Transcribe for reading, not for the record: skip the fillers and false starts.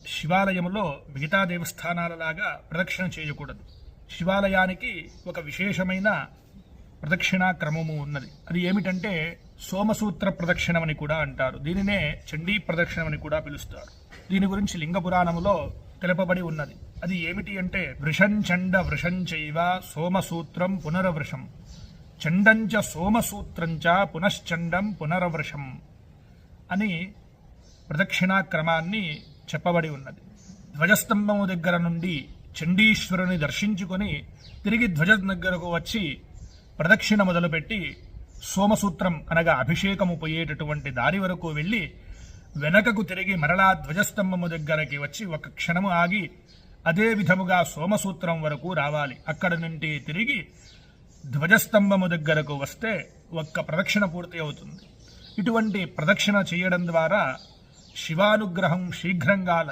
శివాలయంలో మిగతా దేవస్థానాలలాగా ప్రదక్షిణ చేయకూడదు. శివాలయానికి ఒక విశేషమైన ప్రదక్షిణా క్రమము ఉన్నది. అది ఏమిటంటే సోమసూత్ర ప్రదక్షిణమని కూడా అంటారు. దీనినే చండీ ప్రదక్షిణమని కూడా పిలుస్తారు. దీని గురించి లింగ పురాణములో తెలుపబడి ఉన్నది. అది ఏమిటి అంటే వృషంచండ వృషంచైవ సోమసూత్రం పునరవృషం చండంచ సోమసూత్రంచ పునశ్చండం పునరవృషం అని ప్రదక్షిణా క్రమాన్ని చెప్పబడి ఉన్నది. ధ్వజస్తంభము దగ్గర నుండి చండీశ్వరుని దర్శించుకొని తిరిగి ధ్వజం దగ్గరకు వచ్చి ప్రదక్షిణ మొదలుపెట్టి సోమసూత్రం అనగా అభిషేకము పోయేటటువంటి దారి వరకు వెళ్ళి వెనకకు తిరిగి మరలా ధ్వజస్తంభము దగ్గరకి వచ్చి ఒక క్షణము ఆగి అదే విధముగా సోమసూత్రం వరకు రావాలి. అక్కడి నుండి తిరిగి ధ్వజస్తంభము దగ్గరకు వస్తే ఒక్క ప్రదక్షిణ పూర్తి అవుతుంది. ఇటువంటి ప్రదక్షిణ చేయడం ద్వారా శివానుగ్రహం శీఘ్రంగా